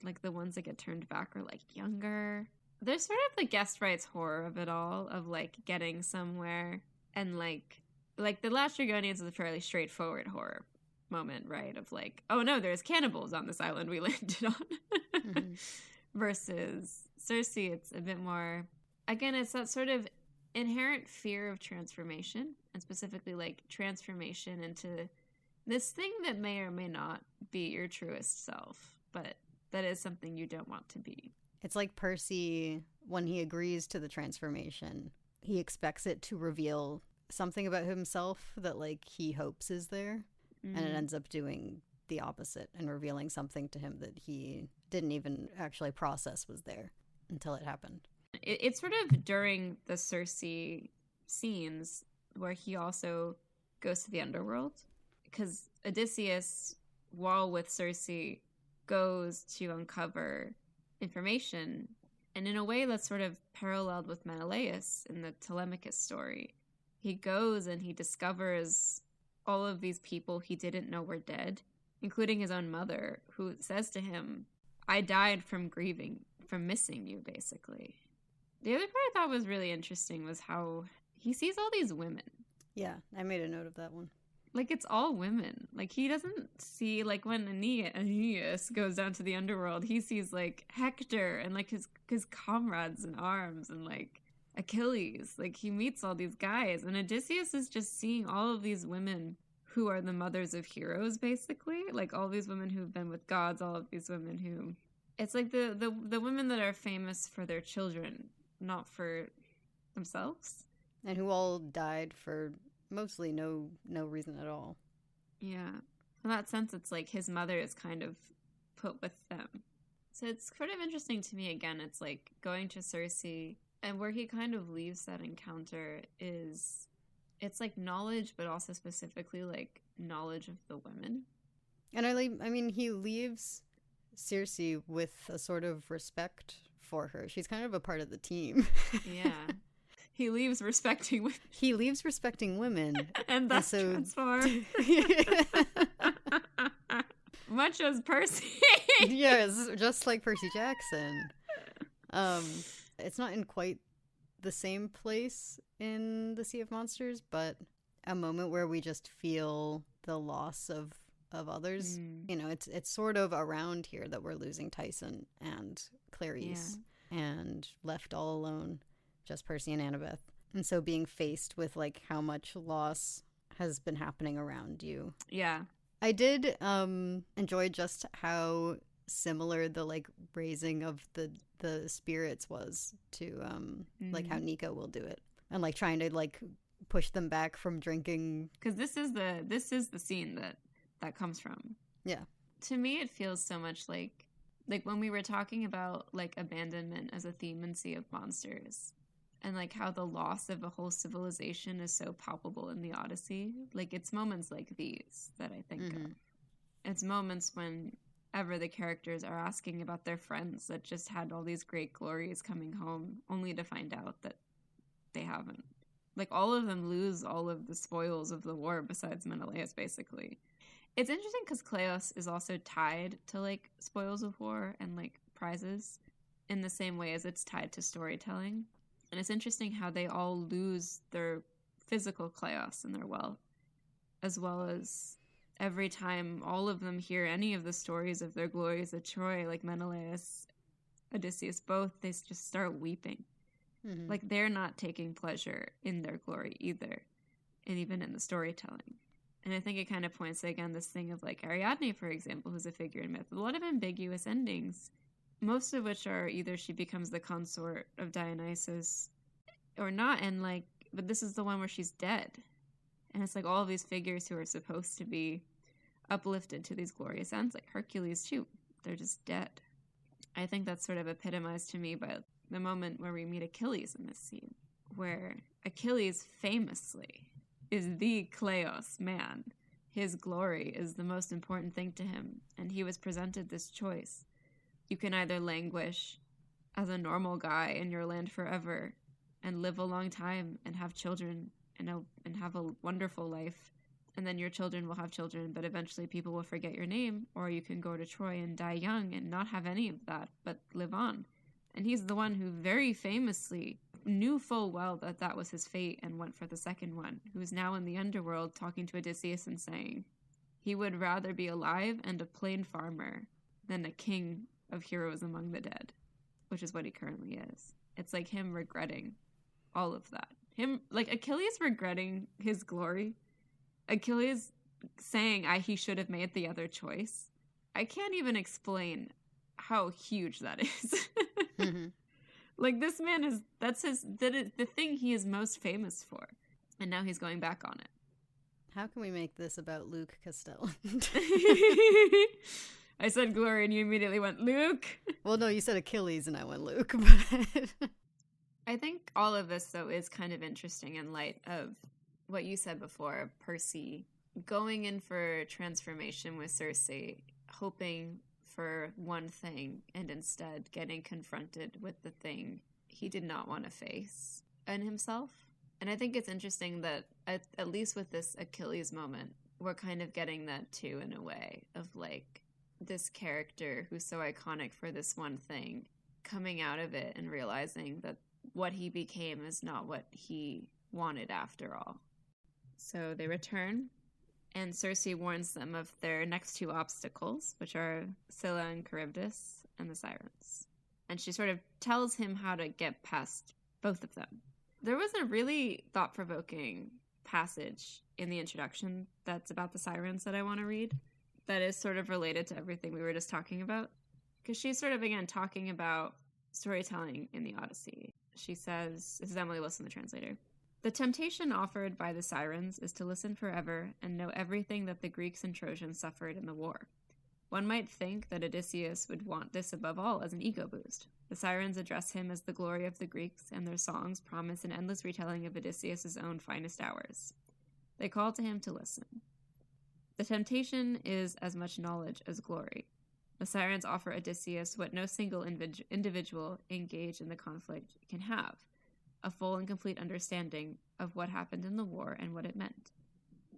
[SPEAKER 3] like the ones that get turned back are like younger. There's sort of the guest rights horror of it all, of like getting somewhere, and like the Last Dragonians is a fairly straightforward horror moment, right? Of like, oh no, there's cannibals on this island we landed on.
[SPEAKER 2] Mm-hmm.
[SPEAKER 3] Versus Cersei, it's a bit more, again, it's that sort of inherent fear of transformation, and specifically like transformation into this thing that may or may not be your truest self, but that is something you don't want to be.
[SPEAKER 2] It's like Percy, when he agrees to the transformation, he expects it to reveal something about himself that like he hopes is there, and it ends up doing the opposite and revealing something to him that he didn't even actually process was there until it happened.
[SPEAKER 3] It's sort of during the Cersei scenes where he also goes to the underworld, because Odysseus, while with Cersei, goes to uncover information, and in a way that's sort of paralleled with Menelaus in the Telemachus story. He goes and he discovers all of these people he didn't know were dead, including his own mother, who says to him, I died from grieving, from missing you, basically. The other part I thought was really interesting was how he sees all these women.
[SPEAKER 2] Yeah, I made a note of that one.
[SPEAKER 3] Like, it's all women. Like, he doesn't see, like, when Aeneas goes down to the underworld, he sees, like, Hector and, like, his comrades in arms and, like, Achilles. Like, he meets all these guys. And Odysseus is just seeing all of these women who are the mothers of heroes, basically. Like, all these women who've been with gods, all of these women who... It's like the women that are famous for their children, not for themselves.
[SPEAKER 2] And who all died for mostly no reason at all.
[SPEAKER 3] Yeah. In that sense, it's like his mother is kind of put with them. So it's sort of interesting to me, again, it's like going to Cersei, and where he kind of leaves that encounter is, it's like knowledge, but also specifically like knowledge of the women.
[SPEAKER 2] And I mean, he leaves Cersei with a sort of respect for her. She's kind of a part of the team.
[SPEAKER 3] Yeah. He leaves respecting women.
[SPEAKER 2] He leaves respecting women.
[SPEAKER 3] And thus transform. Much as Percy.
[SPEAKER 2] Yes, just like Percy Jackson. It's not in quite the same place in the Sea of Monsters, but a moment where we just feel the loss of others. You know, it's sort of around here that we're losing Tyson and Clarice, and left all alone, just Percy and Annabeth. And so being faced with like how much loss has been happening around you.
[SPEAKER 3] Yeah.
[SPEAKER 2] I did enjoy just how similar the like raising of the spirits was to like how Nico will do it, and like trying to like push them back from drinking,
[SPEAKER 3] because this is the scene that comes from.
[SPEAKER 2] Yeah.
[SPEAKER 3] To me, it feels so much like when we were talking about like abandonment as a theme in Sea of Monsters, and like how the loss of a whole civilization is so palpable in the Odyssey. Like, it's moments like these that I think of. It's moments whenever the characters are asking about their friends that just had all these great glories coming home, only to find out that they haven't. Like, all of them lose all of the spoils of the war besides Menelaus, basically. It's interesting because Kleos is also tied to, like, spoils of war and, like, prizes in the same way as it's tied to storytelling. And it's interesting how they all lose their physical Kleos and their wealth, as well as every time all of them hear any of the stories of their glories at Troy, like Menelaus, Odysseus, both, they just start weeping. Like, they're not taking pleasure in their glory either, and even in the storytelling. And I think it kind of points to, again, this thing of, like, Ariadne, for example, who's a figure in myth, with a lot of ambiguous endings, most of which are either she becomes the consort of Dionysus or not, and, like, but this is the one where she's dead. And it's, like, all of these figures who are supposed to be uplifted to these glorious ends, like Hercules, too, they're just dead. I think that's sort of epitomized to me by the moment where we meet Achilles in this scene, where Achilles famously is the Kleos man. His glory is the most important thing to him, and he was presented this choice. You can either languish as a normal guy in your land forever and live a long time and have children and have a wonderful life, and then your children will have children, but eventually people will forget your name, or you can go to Troy and die young and not have any of that, but live on And he's the one who very famously knew full well that that was his fate and went for the second one, who is now in the underworld talking to Odysseus and saying he would rather be alive and a plain farmer than a king of heroes among the dead, which is what he currently is. It's like him regretting all of that. Him, like Achilles regretting his glory. Achilles saying he should have made the other choice. I can't even explain how huge that is. Mm-hmm. Like, this man that's the thing he is most famous for. And now he's going back on it.
[SPEAKER 2] How can we make this about Luke Castellan?
[SPEAKER 3] I said glory and you immediately went Luke.
[SPEAKER 2] Well, no, you said Achilles and I went Luke. But
[SPEAKER 3] I think all of this, though, is kind of interesting in light of what you said before, Percy going in for transformation with Circe, hoping for one thing and instead getting confronted with the thing he did not want to face in himself. And I think it's interesting that at least with this Achilles moment, we're kind of getting that too, in a way, of like this character who's so iconic for this one thing coming out of it and realizing that what he became is not what he wanted after all. So they return, and Circe warns them of their next two obstacles, which are Scylla and Charybdis and the Sirens. And she sort of tells him how to get past both of them. There was a really thought-provoking passage in the introduction that's about the Sirens that I want to read that is sort of related to everything we were just talking about. Because she's sort of, again, talking about storytelling in the Odyssey. She says, this is Emily Wilson, the translator, "The temptation offered by the Sirens is to listen forever and know everything that the Greeks and Trojans suffered in the war. One might think that Odysseus would want this above all as an ego boost. The Sirens address him as the glory of the Greeks, and their songs promise an endless retelling of Odysseus' own finest hours. They call to him to listen. The temptation is as much knowledge as glory. The Sirens offer Odysseus what no single individual engaged in the conflict can have, a full and complete understanding of what happened in the war and what it meant.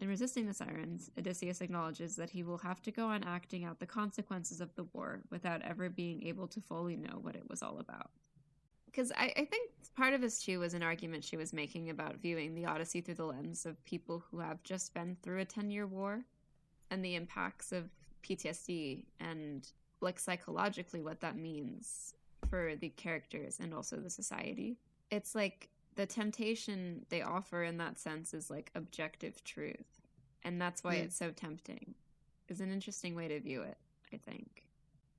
[SPEAKER 3] In resisting the Sirens, Odysseus acknowledges that he will have to go on acting out the consequences of the war without ever being able to fully know what it was all about." Because I think part of this, too, was an argument she was making about viewing the Odyssey through the lens of people who have just been through a 10-year war and the impacts of PTSD and, like, psychologically what that means for the characters and also the society. It's like the temptation they offer in that sense is like objective truth. And that's why it's so tempting. Is an interesting way to view it, I think.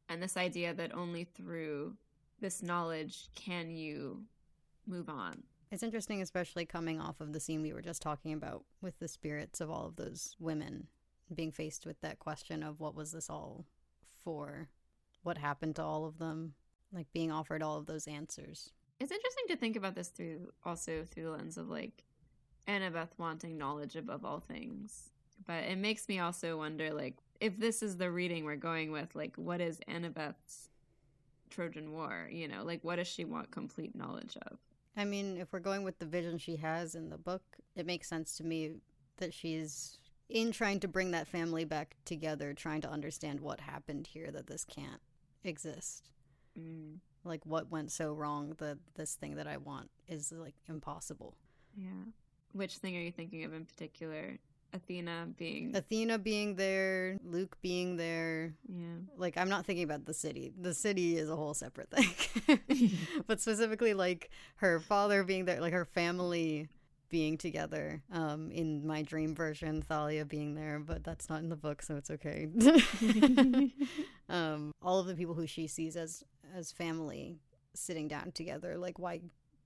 [SPEAKER 3] And this idea that only through this knowledge can you move on.
[SPEAKER 2] It's interesting, especially coming off of the scene we were just talking about with the spirits of all of those women being faced with that question of what was this all for? What happened to all of them? Like being offered all of those answers.
[SPEAKER 3] It's interesting to think about this through the lens of like Annabeth wanting knowledge above all things. But it makes me also wonder, like, if this is the reading we're going with, like, what is Annabeth's Trojan War? You know, like, what does she want complete knowledge of?
[SPEAKER 2] I mean, if we're going with the vision she has in the book, it makes sense to me that she's in trying to bring that family back together, trying to understand what happened here, that this can't exist. Like, what went so wrong that this thing that I want is, like, impossible.
[SPEAKER 3] Yeah. Which thing are you thinking of in particular? Athena being
[SPEAKER 2] there, Luke being there.
[SPEAKER 3] Yeah.
[SPEAKER 2] Like, I'm not thinking about the city. The city is a whole separate thing. But specifically, like, her father being there, like, her family being together. In my dream version, Thalia being there, but that's not in the book, so it's okay. All of the people who she sees as family sitting down together, like, why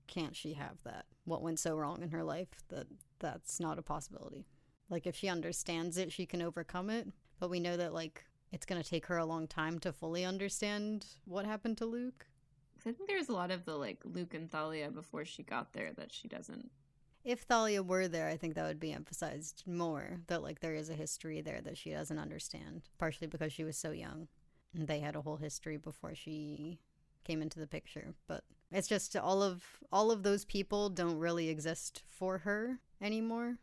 [SPEAKER 2] can't she have that? What went so wrong in her life that that's not a possibility? Like, if she understands it, she can overcome it, but we know that, like, it's going to take her a long time to fully understand what happened to Luke.
[SPEAKER 3] I think there's a lot of the, like, Luke and Thalia before she got there that she doesn't.
[SPEAKER 2] If Thalia were there, I think that would be emphasized more, that, like, there is a history there that she doesn't understand, partially because she was so young. And they had a whole history before she came into the picture. But it's just all of those people don't really exist for her anymore.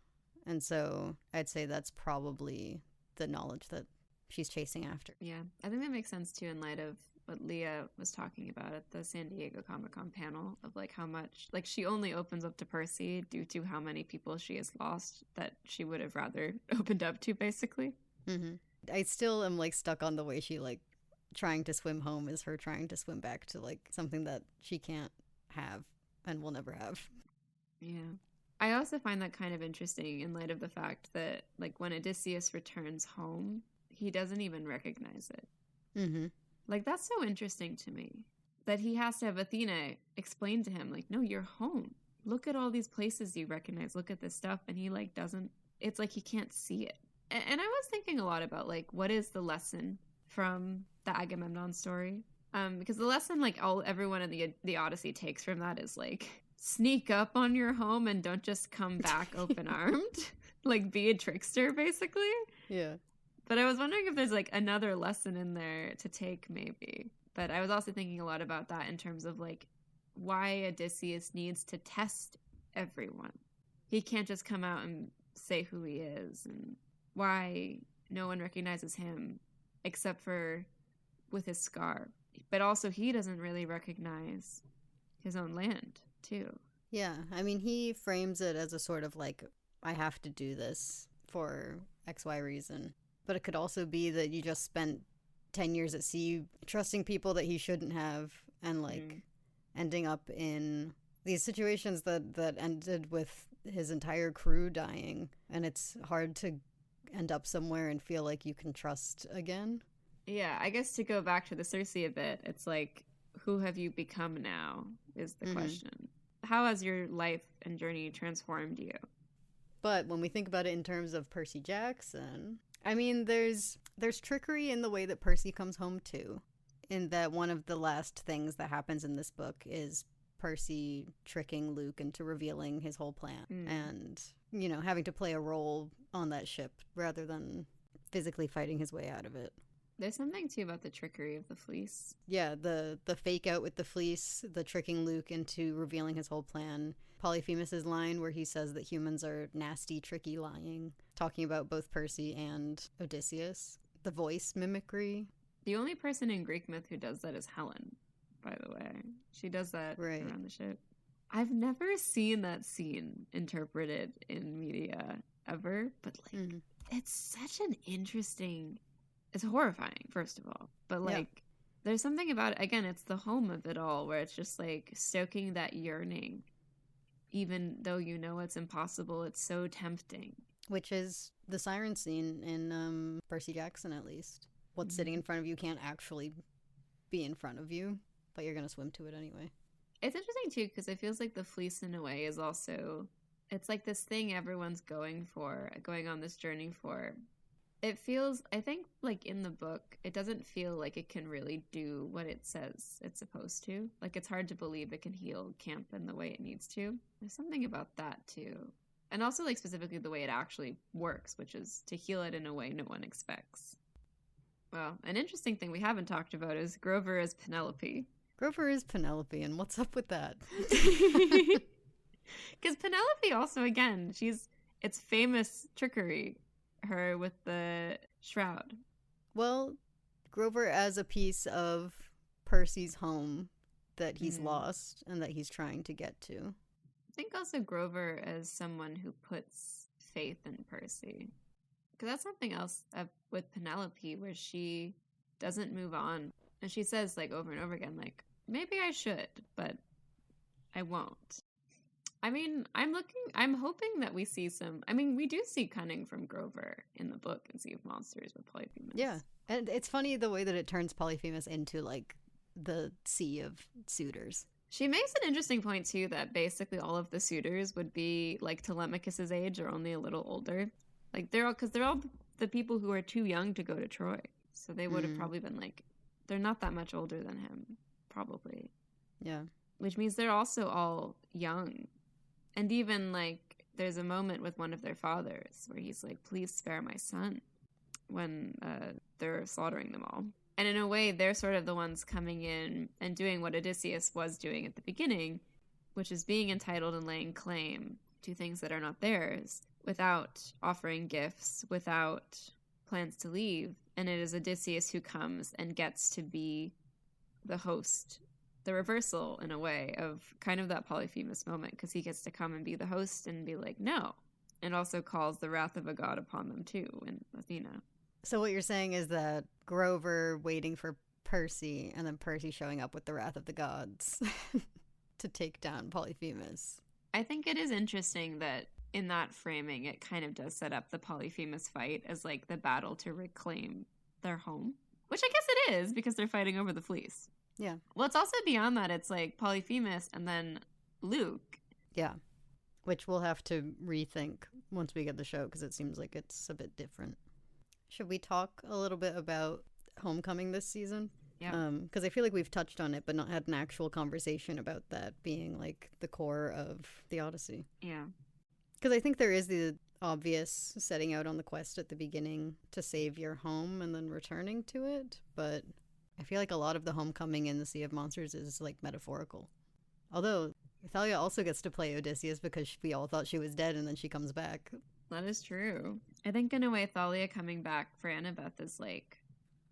[SPEAKER 2] And so I'd say that's probably the knowledge that she's chasing after.
[SPEAKER 3] Yeah, I think that makes sense too in light of what Leah was talking about at the San Diego Comic-Con panel of like how much like she only opens up to Percy due to how many people she has lost that she would have rather opened up to, basically.
[SPEAKER 2] Mm-hmm. I still am like stuck on the way she like trying to swim home is her trying to swim back to like something that she can't have and will never have.
[SPEAKER 3] Yeah. I also find that kind of interesting in light of the fact that like when Odysseus returns home, he doesn't even recognize it.
[SPEAKER 2] Mm-hmm.
[SPEAKER 3] Like, that's so interesting to me. That he has to have Athena explain to him, like, no, you're home. Look at all these places you recognize. Look at this stuff. And he, like, doesn't... It's like he can't see it. And I was thinking a lot about, like, what is the lesson from the Agamemnon story? Because the lesson, like, everyone in the Odyssey takes from that is, like, sneak up on your home and don't just come back open-armed. Like, be a trickster, basically.
[SPEAKER 2] Yeah.
[SPEAKER 3] But I was wondering if there's, like, another lesson in there to take, maybe. But I was also thinking a lot about that in terms of, like, why Odysseus needs to test everyone. He can't just come out and say who he is, and why no one recognizes him except for with his scar. But also he doesn't really recognize his own land, too. Yeah,
[SPEAKER 2] I mean, he frames it as a sort of, like, I have to do this for XY reason. But it could also be that you just spent 10 years at sea trusting people that he shouldn't have and, like, ending up in these situations that ended with his entire crew dying. And it's hard to end up somewhere and feel like you can trust again.
[SPEAKER 3] Yeah, I guess to go back to the Circe a bit, it's like, who have you become now is the question. How has your life and journey transformed you?
[SPEAKER 2] But when we think about it in terms of Percy Jackson... I mean, there's trickery in the way that Percy comes home, too. In that one of the last things that happens in this book is Percy tricking Luke into revealing his whole plan. And, you know, having to play a role on that ship rather than physically fighting his way out of it.
[SPEAKER 3] There's something, too, about the trickery of the fleece.
[SPEAKER 2] Yeah, the fake out with the fleece, the tricking Luke into revealing his whole plan. Polyphemus's line where he says that humans are nasty, tricky lying, talking about both Percy and Odysseus. The voice mimicry.
[SPEAKER 3] The only person in Greek myth who does that is Helen, by the way. She does that around the ship. I've never seen that scene interpreted in media ever, but like it's such an interesting... It's horrifying, first of all, but like there's something about it. Again, it's the home of it all, where it's just like stoking that yearning. Even though you know it's impossible, it's so tempting.
[SPEAKER 2] Which is the siren scene in Percy Jackson, at least. What's sitting in front of you can't actually be in front of you, but you're going to swim to it anyway.
[SPEAKER 3] It's interesting, too, because it feels like the fleece, in a way, is also... It's like this thing everyone's going on this journey for. It feels, I think, like in the book, it doesn't feel like it can really do what it says it's supposed to. Like, it's hard to believe it can heal Camp in the way it needs to. There's something about that, too. And also, like, specifically the way it actually works, which is to heal it in a way no one expects. Well, an interesting thing we haven't talked about is Grover as Penelope.
[SPEAKER 2] Grover is Penelope, and what's up with that?
[SPEAKER 3] Because Penelope also, again, it's famous trickery. Her with the shroud.
[SPEAKER 2] Well, Grover as a piece of Percy's home that he's lost and that he's trying to get to.
[SPEAKER 3] I think also Grover as someone who puts faith in Percy. Because that's something else with Penelope, where she doesn't move on. And she says, like, over and over again, like, maybe I should, but I won't. I mean, I'm hoping that we see we do see cunning from Grover in the book in Sea of Monsters with Polyphemus.
[SPEAKER 2] Yeah. And it's funny the way that it turns Polyphemus into, like, the sea of suitors.
[SPEAKER 3] She makes an interesting point, too, that basically all of the suitors would be, like, Telemachus's age or only a little older. Like, they're all the people who are too young to go to Troy. So they would have probably been, like, they're not that much older than him, probably.
[SPEAKER 2] Yeah.
[SPEAKER 3] Which means they're also all young. And even, like, there's a moment with one of their fathers where he's like, please spare my son, when they're slaughtering them all. And in a way, they're sort of the ones coming in and doing what Odysseus was doing at the beginning, which is being entitled and laying claim to things that are not theirs, without offering gifts, without plans to leave. And it is Odysseus who comes and gets to be the host, the reversal in a way of kind of that Polyphemus moment, because he gets to come and be the host and be like, no, and also calls the wrath of a god upon them too, and Athena.
[SPEAKER 2] So what you're saying is that Grover waiting for Percy and then Percy showing up with the wrath of the gods to take down Polyphemus.
[SPEAKER 3] I think it is interesting that in that framing, it kind of does set up the Polyphemus fight as like the battle to reclaim their home, which I guess it is because they're fighting over the fleece.
[SPEAKER 2] Yeah.
[SPEAKER 3] Well, it's also beyond that. It's like Polyphemus and then Luke.
[SPEAKER 2] Yeah. Which we'll have to rethink once we get the show because it seems like it's a bit different. Should we talk a little bit about Homecoming this season?
[SPEAKER 3] Yeah.
[SPEAKER 2] Because I feel like we've touched on it, but not had an actual conversation about that being like the core of the Odyssey.
[SPEAKER 3] Yeah.
[SPEAKER 2] Because I think there is the obvious setting out on the quest at the beginning to save your home and then returning to it, but I feel like a lot of the homecoming in the Sea of Monsters is like metaphorical. Although Thalia also gets to play Odysseus because we all thought she was dead and then she comes back.
[SPEAKER 3] That is true. I think in a way Thalia coming back for Annabeth is like,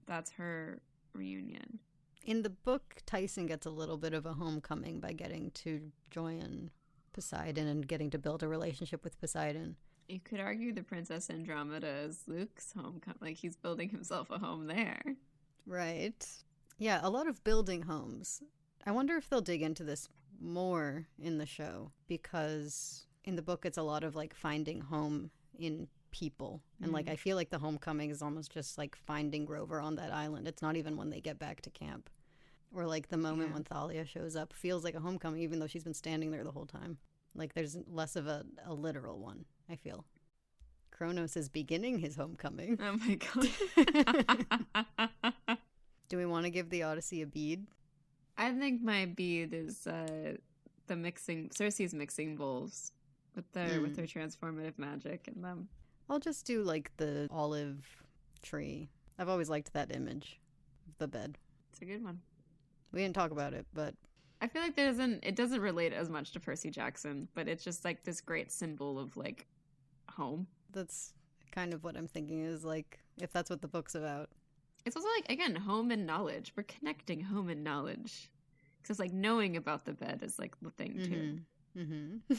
[SPEAKER 3] that's her reunion.
[SPEAKER 2] In the book, Tyson gets a little bit of a homecoming by getting to join Poseidon and getting to build a relationship with Poseidon.
[SPEAKER 3] You could argue the Princess Andromeda is Luke's homecoming. Like, he's building himself a home there.
[SPEAKER 2] Right. Yeah, a lot of building homes. I wonder if they'll dig into this more in the show, because in the book it's a lot of like finding home in people. And like I feel like the homecoming is almost just like finding Grover on that island. It's not even when they get back to camp. Or like the moment when Thalia shows up feels like a homecoming even though she's been standing there the whole time. Like there's less of a literal one, I feel. Kronos is beginning his homecoming.
[SPEAKER 3] Oh my god.
[SPEAKER 2] Do we want to give the Odyssey a bead?
[SPEAKER 3] I think my bead is the mixing, Circe's mixing bowls with their transformative magic in them.
[SPEAKER 2] I'll just do like the olive tree. I've always liked that image of the bed.
[SPEAKER 3] It's a good one.
[SPEAKER 2] We didn't talk about it, but
[SPEAKER 3] I feel like it doesn't relate as much to Percy Jackson, but it's just like this great symbol of like home.
[SPEAKER 2] That's kind of what I'm thinking is like, if that's what the book's about.
[SPEAKER 3] It's also like, again, home and knowledge. We're connecting home and knowledge. Because like knowing about the bed is like the thing too. Mm-hmm.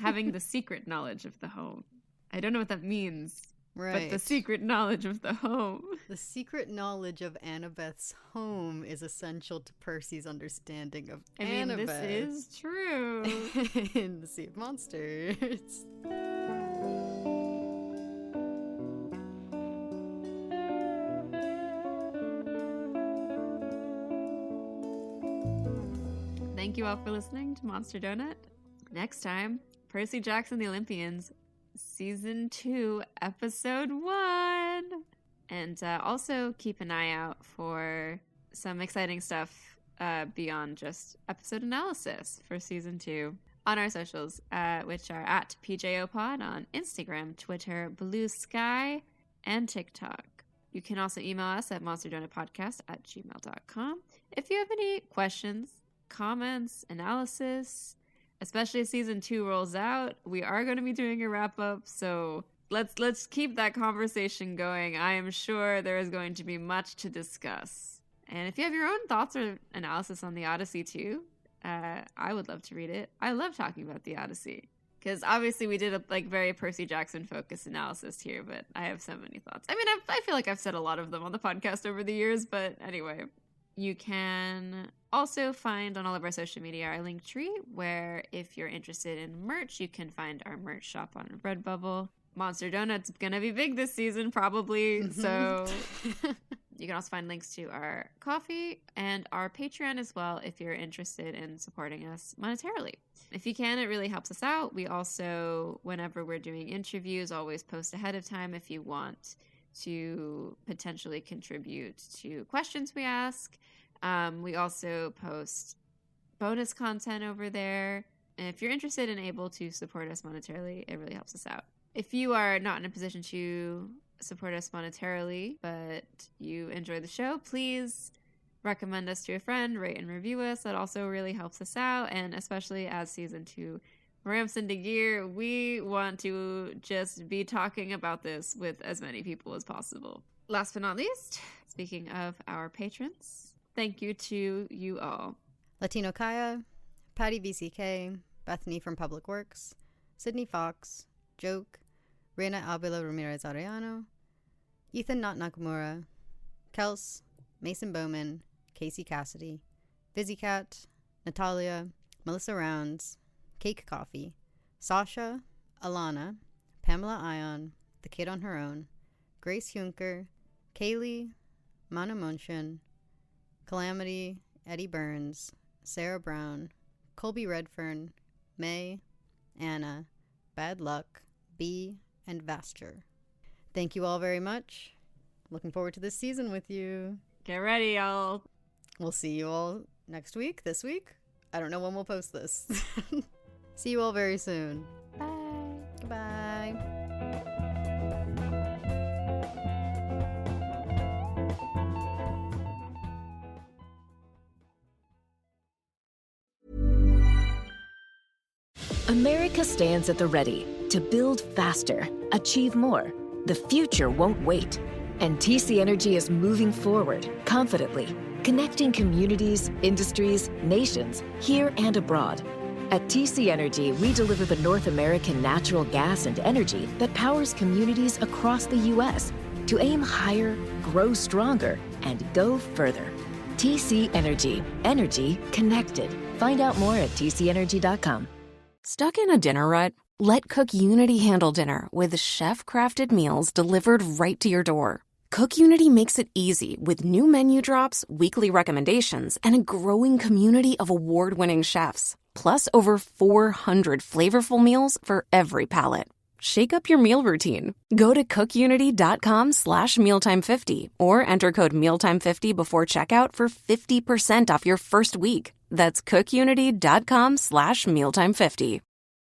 [SPEAKER 3] Having the secret knowledge of the home. I don't know what that means.
[SPEAKER 2] Right.
[SPEAKER 3] But the secret knowledge of the home.
[SPEAKER 2] The secret knowledge of Annabeth's home is essential to Percy's understanding of Annabeth.
[SPEAKER 3] This is true.
[SPEAKER 2] In the Sea of Monsters.
[SPEAKER 3] Thank you all for listening to Monster Donut. Next time, Percy Jackson, the Olympians, Season 2, Episode 1. And also keep an eye out for some exciting stuff beyond just episode analysis for Season 2 on our socials, which are at PJOPod on Instagram, Twitter, Blue Sky, and TikTok. You can also email us at monsterdonutpodcast@gmail.com if you have any questions, comments, analysis, especially as Season 2 rolls out. We are going to be doing a wrap-up, so let's keep that conversation going. I am sure there is going to be much to discuss. And if you have your own thoughts or analysis on the Odyssey too, I would love to read it. I love talking about the Odyssey, because obviously we did a like very Percy Jackson focused analysis here, but I have so many thoughts. I mean, I feel like I've said a lot of them on the podcast over the years, but anyway. You can also find on all of our social media our link tree, where if you're interested in merch, you can find our merch shop on Redbubble. Monster Donut's gonna be big this season, probably, so you can also find links to our coffee and our Patreon as well if you're interested in supporting us monetarily. If you can, it really helps us out. We also, whenever we're doing interviews, always post ahead of time if you want to potentially contribute to questions we ask. We also post bonus content over there. And if you're interested and able to support us monetarily, it really helps us out. If you are not in a position to support us monetarily, but you enjoy the show, please recommend us to a friend, rate and review us. That also really helps us out. And especially as Season 2 ramps into gear, we want to just be talking about this with as many people as possible. Last but not least, speaking of our patrons, thank you to you all.
[SPEAKER 2] Latino Kaya, Patty VCK, Bethany from Public Works, Sydney Fox, Joke, Reina Avila Ramirez Arellano, Ethan Not Nakamura, Kels, Mason Bowman, Casey Cassidy, Vizzycat, Natalia, Melissa Rounds, Cake Coffee, Sasha, Alana, Pamela Ion, The Kid on Her Own, Grace Hunker, Kaylee, Mana Munshin, Calamity, Eddie Burns, Sarah Brown, Colby Redfern, May, Anna, Bad Luck, B, and Vasture. Thank you all very much. Looking forward to this season with you.
[SPEAKER 3] Get ready, y'all.
[SPEAKER 2] We'll see you all next week, this week. I don't know when we'll post this. See you all very soon.
[SPEAKER 3] Bye.
[SPEAKER 2] Goodbye.
[SPEAKER 4] America stands at the ready to build faster, achieve more. The future won't wait. And TC Energy is moving forward confidently, connecting communities, industries, nations, here and abroad. At TC Energy, we deliver the North American natural gas and energy that powers communities across the U.S. to aim higher, grow stronger, and go further. TC Energy. Energy connected. Find out more at tcenergy.com.
[SPEAKER 5] Stuck in a dinner rut? Let Cook Unity handle dinner with chef-crafted meals delivered right to your door. Cook Unity makes it easy with new menu drops, weekly recommendations, and a growing community of award-winning chefs. Plus over 400 flavorful meals for every palate. Shake up your meal routine. Go to cookunity.com/mealtime50 or enter code mealtime50 before checkout for 50% off your first week. That's cookunity.com/mealtime50.